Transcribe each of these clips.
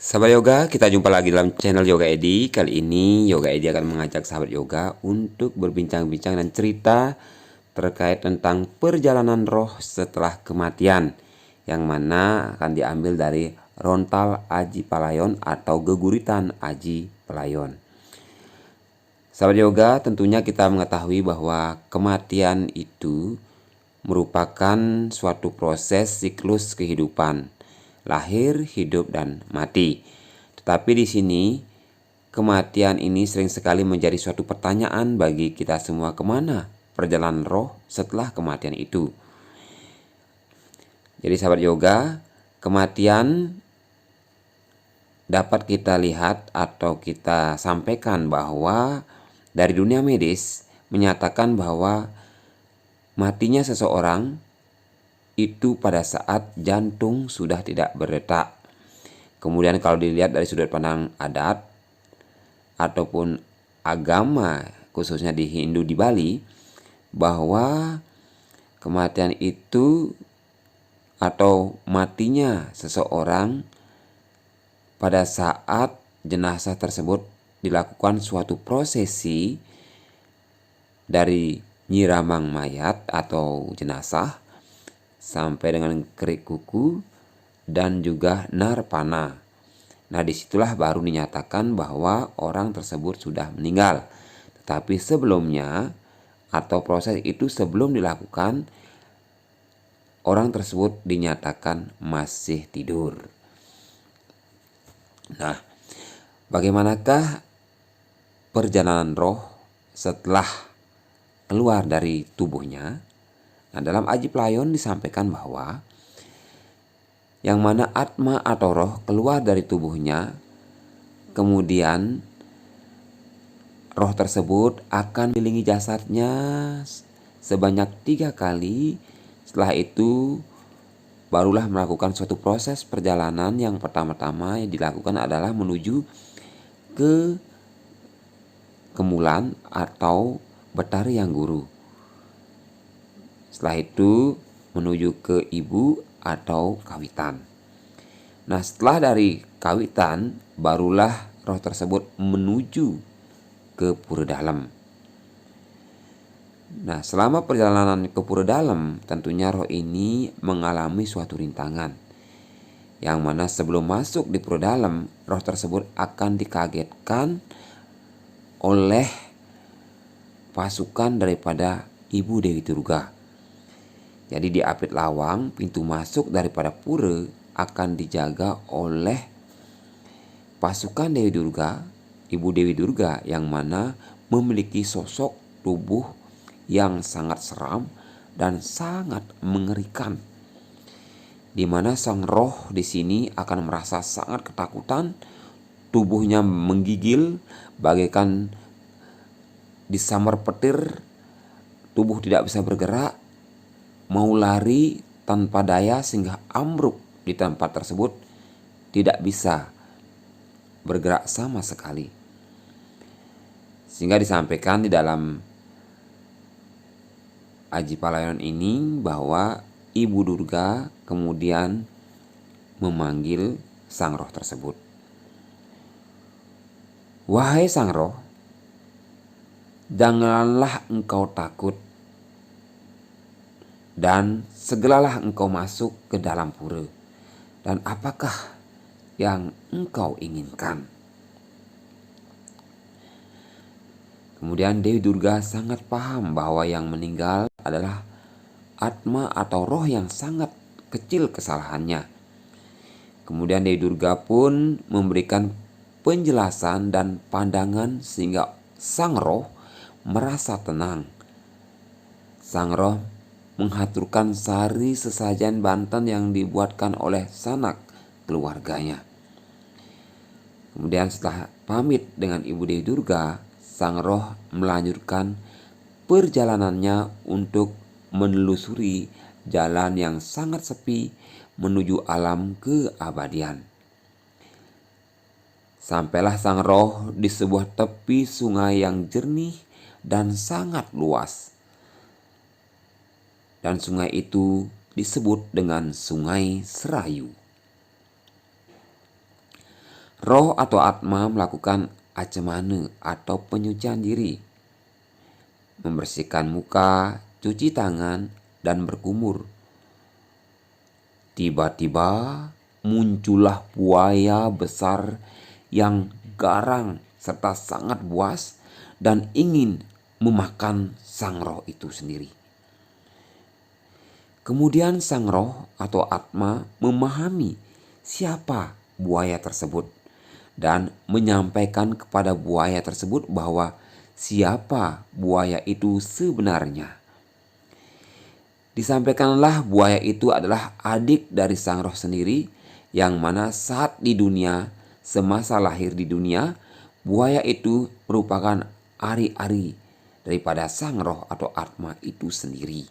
Sahabat yoga, kita jumpa lagi dalam channel Yoga Edi. Kali ini Yoga Edi akan mengajak sahabat yoga untuk berbincang-bincang dan cerita terkait tentang perjalanan roh setelah kematian, yang mana akan diambil dari Rontal Aji Palayon atau Geguritan Aji Palayon. Sahabat yoga, tentunya kita mengetahui bahwa kematian itu merupakan suatu proses siklus kehidupan, lahir, hidup, dan mati. Tetapi di sini kematian ini sering sekali menjadi suatu pertanyaan bagi kita semua, kemana perjalanan roh setelah kematian itu. Jadi sahabat yoga, kematian dapat kita lihat atau kita sampaikan bahwa dari dunia medis menyatakan bahwa matinya seseorang itu pada saat jantung sudah tidak berdetak. Kemudian kalau dilihat dari sudut pandang adat ataupun agama, khususnya di Hindu di Bali, bahwa kematian itu atau matinya seseorang pada saat jenazah tersebut dilakukan suatu prosesi dari nyiramang mayat atau jenazah sampai dengan kerik kuku dan juga narpana. Nah, disitulah baru dinyatakan bahwa orang tersebut sudah meninggal. Tetapi sebelumnya atau proses itu sebelum dilakukan, orang tersebut dinyatakan masih tidur. Nah, bagaimanakah perjalanan roh setelah keluar dari tubuhnya? Nah, dalam Aji Palayon disampaikan bahwa yang mana atma atau roh keluar dari tubuhnya, kemudian roh tersebut akan kelilingi jasadnya sebanyak 3 kali. Setelah itu barulah melakukan suatu proses perjalanan. Yang pertama-tama yang dilakukan adalah menuju ke kemulan atau Betari Yang Guru. Setelah itu menuju ke ibu atau kawitan. Nah, setelah dari kawitan barulah roh tersebut menuju ke pura dalam. Nah, selama perjalanan ke pura dalam tentunya roh ini mengalami suatu rintangan, yang mana sebelum masuk di pura dalam, roh tersebut akan dikagetkan oleh pasukan daripada Ibu Dewi Durga. Jadi di Apit Lawang, pintu masuk daripada pura akan dijaga oleh pasukan Dewi Durga, Ibu Dewi Durga, yang mana memiliki sosok tubuh yang sangat seram dan sangat mengerikan, di mana sang roh di sini akan merasa sangat ketakutan, tubuhnya menggigil bagaikan disambar petir, tubuh tidak bisa bergerak, mau lari tanpa daya sehingga ambruk di tempat tersebut, tidak bisa bergerak sama sekali. Sehingga disampaikan di dalam Aji Palayon ini bahwa Ibu Durga kemudian memanggil sang roh tersebut. Wahai sang roh, janganlah engkau takut dan segeralah engkau masuk ke dalam pura. Dan apakah yang engkau inginkan? Kemudian Dewi Durga sangat paham bahwa yang meninggal adalah atma atau roh yang sangat kecil kesalahannya. Kemudian Dewi Durga pun memberikan penjelasan dan pandangan sehingga sang roh merasa tenang. Sang roh menghaturkan sari sesajen banten yang dibuatkan oleh sanak keluarganya. Kemudian setelah pamit dengan Ibu Dewi Durga, sang roh melanjutkan perjalanannya untuk menelusuri jalan yang sangat sepi menuju alam keabadian. Sampailah sang roh di sebuah tepi sungai yang jernih dan sangat luas. Dan sungai itu disebut dengan Sungai Serayu. Roh atau atma melakukan acemana atau penyucian diri, membersihkan muka, cuci tangan, dan berkumur. Tiba-tiba muncullah buaya besar yang garang serta sangat buas dan ingin memakan sang roh itu sendiri. Kemudian sang roh atau atma memahami siapa buaya tersebut dan menyampaikan kepada buaya tersebut bahwa siapa buaya itu sebenarnya. Disampaikanlah buaya itu adalah adik dari sang roh sendiri, yang mana saat di dunia, semasa lahir di dunia, buaya itu merupakan ari-ari daripada sang roh atau atma itu sendiri.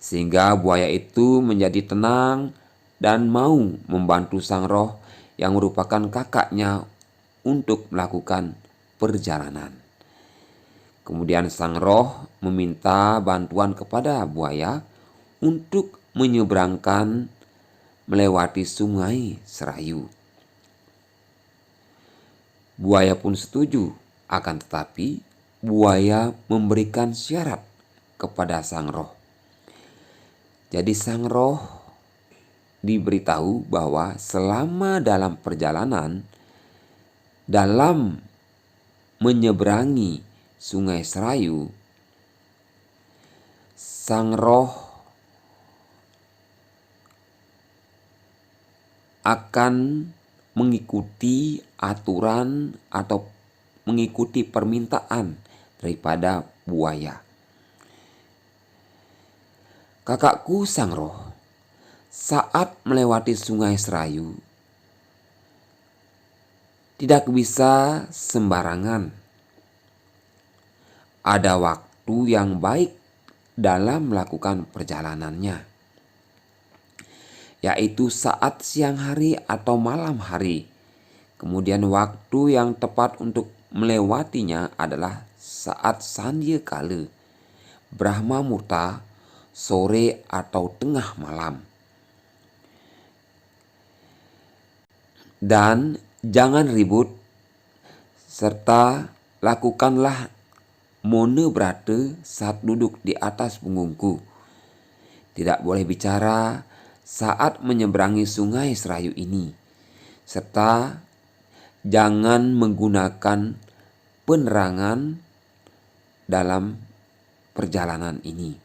Sehingga buaya itu menjadi tenang dan mau membantu sang roh yang merupakan kakaknya untuk melakukan perjalanan. Kemudian sang roh meminta bantuan kepada buaya untuk menyeberangkan melewati sungai Serayu. Buaya pun setuju, akan tetapi buaya memberikan syarat kepada sang roh. Jadi sang roh diberitahu bahwa selama dalam perjalanan, dalam menyeberangi sungai Serayu, sang roh akan mengikuti aturan atau mengikuti permintaan daripada buaya. Kakakku sang roh, saat melewati sungai Serayu, tidak bisa sembarangan. Ada waktu yang baik dalam melakukan perjalanannya, yaitu saat siang hari atau malam hari. Kemudian waktu yang tepat untuk melewatinya adalah saat sandya kala, Brahma Muhurta, sore atau tengah malam. Dan jangan ribut, serta lakukanlah mona brata saat duduk di atas punggungku. Tidak boleh bicara saat menyeberangi sungai Serayu ini, serta jangan menggunakan penerangan dalam perjalanan ini.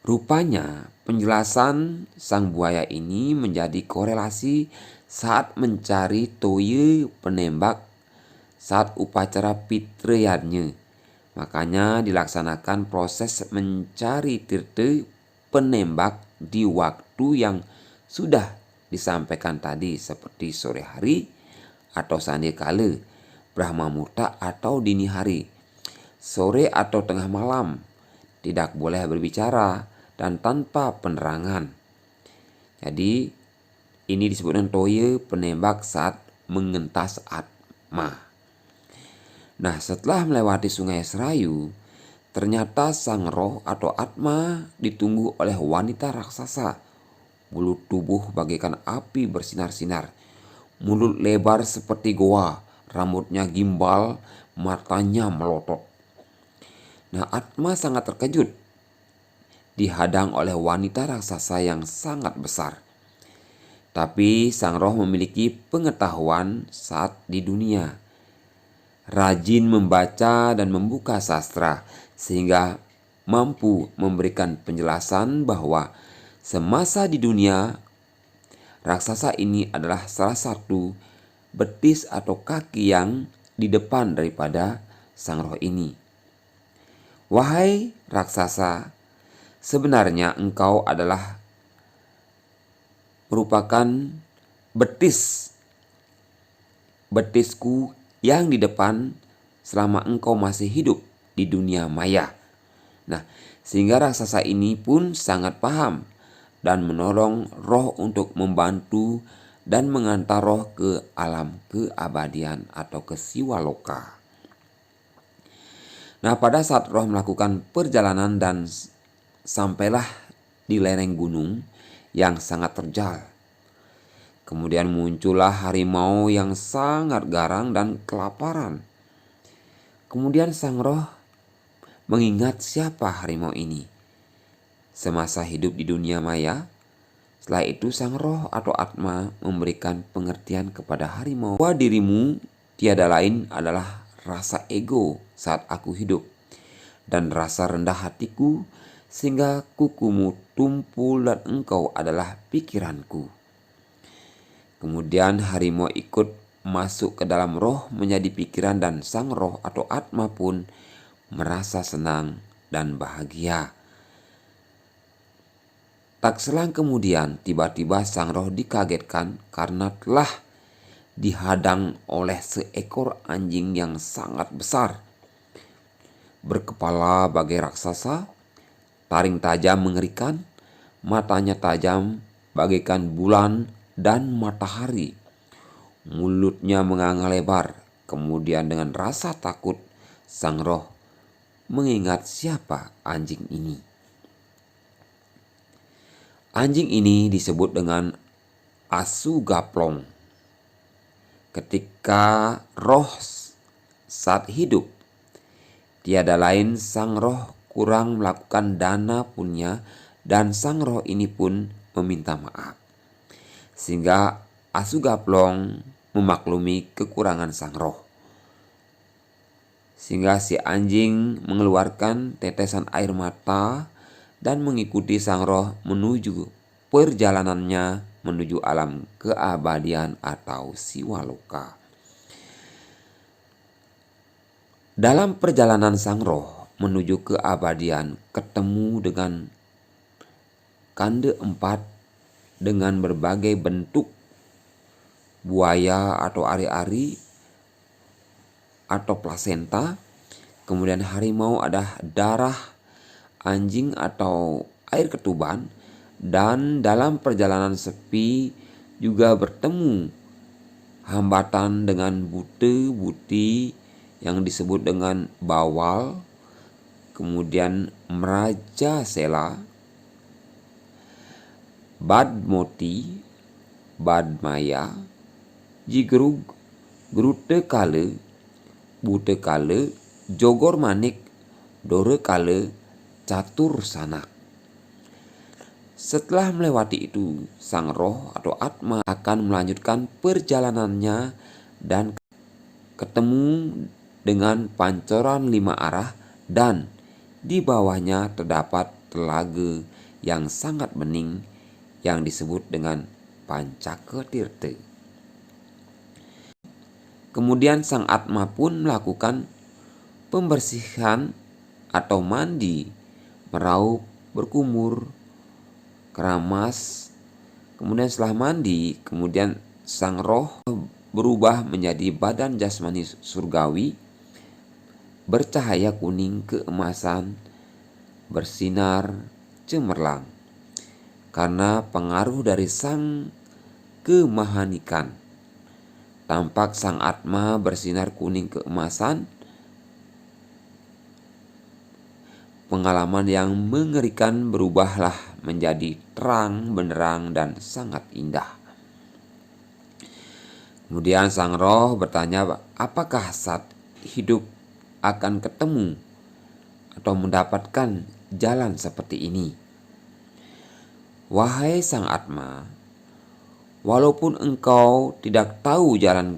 Rupanya penjelasan sang buaya ini menjadi korelasi saat mencari toya penembak saat upacara pitrayannya. Makanya dilaksanakan proses mencari tirta penembak di waktu yang sudah disampaikan tadi, seperti sore hari atau sandya kala, Brahma Muhurta atau dini hari, sore atau tengah malam. Tidak boleh berbicara dan tanpa penerangan. Jadi ini disebut dengan toya penembak saat mengentas atma. Nah, setelah melewati sungai Serayu, ternyata sang roh atau atma ditunggu oleh wanita raksasa. Bulu tubuh bagaikan api bersinar-sinar, mulut lebar seperti goa, rambutnya gimbal, matanya melotot. Nah, atma sangat terkejut dihadang oleh wanita raksasa yang sangat besar. Tapi sang roh memiliki pengetahuan saat di dunia, rajin membaca dan membuka sastra, sehingga mampu memberikan penjelasan bahwa semasa di dunia, raksasa ini adalah salah satu betis atau kaki yang di depan daripada sang roh ini. Wahai raksasa, sebenarnya engkau adalah merupakan betisku yang di depan selama engkau masih hidup di dunia maya. Nah, sehingga raksasa ini pun sangat paham dan menolong roh untuk membantu dan mengantar roh ke alam keabadian atau ke siwaloka. Nah, pada saat roh melakukan perjalanan dan sampailah di lereng gunung yang sangat terjal. Kemudian muncullah harimau yang sangat garang dan kelaparan. Kemudian sang roh mengingat siapa harimau ini semasa hidup di dunia maya. Setelah itu sang roh atau atma memberikan pengertian kepada harimau bahwa dirimu tiada lain adalah rasa ego saat aku hidup dan rasa rendah hatiku sehingga kukumu tumpul dan engkau adalah pikiranku. Kemudian harimau ikut masuk ke dalam roh menjadi pikiran dan sang roh atau atma pun merasa senang dan bahagia. Tak selang kemudian tiba-tiba sang roh dikagetkan karena telah dihadang oleh seekor anjing yang sangat besar. Berkepala bagai raksasa, taring tajam mengerikan, matanya tajam bagaikan bulan dan matahari. Mulutnya menganga lebar. Kemudian dengan rasa takut sang roh mengingat siapa anjing ini. Anjing ini disebut dengan Asugaplong. Ketika roh saat hidup, tiada lain sang roh kurang melakukan dana punya dan sang roh ini pun meminta maaf. Sehingga Asugaplong memaklumi kekurangan sang roh. Sehingga si anjing mengeluarkan tetesan air mata dan mengikuti sang roh menuju perjalanannya menuju alam keabadian atau Siwaloka. Dalam perjalanan sang roh menuju keabadian ketemu dengan kande 4 dengan berbagai bentuk buaya atau ari-ari atau plasenta. Kemudian harimau ada darah anjing atau air ketuban, dan dalam perjalanan sepi juga bertemu hambatan dengan bute-buti yang disebut dengan bawal, kemudian meraja sela, badmoti, badmaya, jigrug, grute kale, bute kale, jogor manik, dore kale, catur sanak. Setelah melewati itu, sang roh atau atma akan melanjutkan perjalanannya dan ketemu dengan pancoran 5 arah dan di bawahnya terdapat telaga yang sangat bening yang disebut dengan Pancaka Tirta. Kemudian sang atma pun melakukan pembersihan atau mandi, meraup, berkumur, keramas. Kemudian setelah mandi, kemudian sang roh berubah menjadi badan jasmani surgawi, bercahaya kuning keemasan, bersinar cemerlang. Karena pengaruh dari sang kemahanikan, tampak sang atma bersinar kuning keemasan. Pengalaman yang mengerikan berubahlah menjadi terang benderang dan sangat indah. Kemudian sang roh bertanya, apakah saat hidup akan ketemu atau mendapatkan jalan seperti ini? Wahai sang atma, walaupun engkau tidak tahu jalan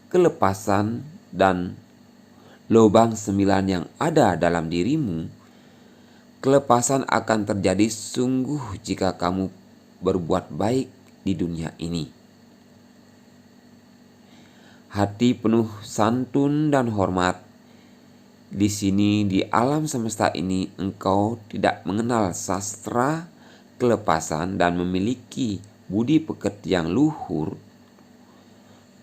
kelepasan dan lubang 9 yang ada dalam dirimu, kelepasan akan terjadi sungguh jika kamu berbuat baik di dunia ini. Hati penuh santun dan hormat. Di sini di alam semesta ini engkau tidak mengenal sastra kelepasan dan memiliki budi pekerti yang luhur.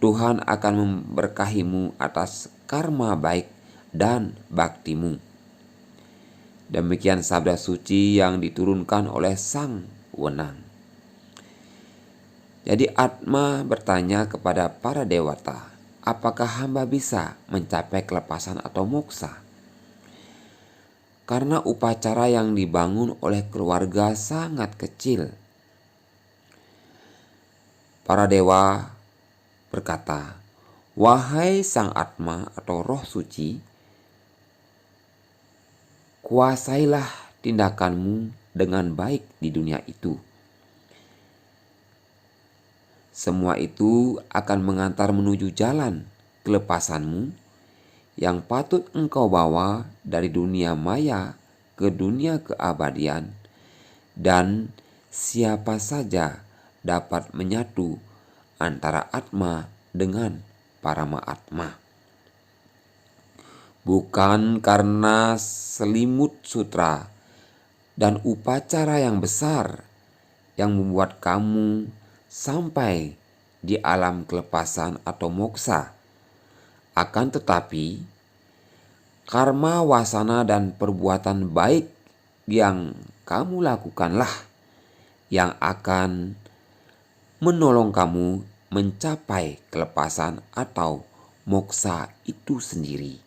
Tuhan akan memberkahimu atas karma baik dan baktimu. Demikian sabda suci yang diturunkan oleh Sang Wenang. Jadi Atma bertanya kepada para dewata, apakah hamba bisa mencapai kelepasan atau moksa? Karena upacara yang dibangun oleh keluarga sangat kecil. Para dewa berkata, "Wahai Sang Atma atau Roh Suci, kuasailah tindakanmu dengan baik di dunia itu. Semua itu akan mengantar menuju jalan kelepasanmu yang patut engkau bawa dari dunia maya ke dunia keabadian, dan siapa saja dapat menyatu antara Atma dengan Parama Atma. Bukan karena selimut sutra dan upacara yang besar yang membuat kamu sampai di alam kelepasan atau moksa, akan tetapi karma wasana dan perbuatan baik yang kamu lakukanlah yang akan menolong kamu mencapai kelepasan atau moksa itu sendiri."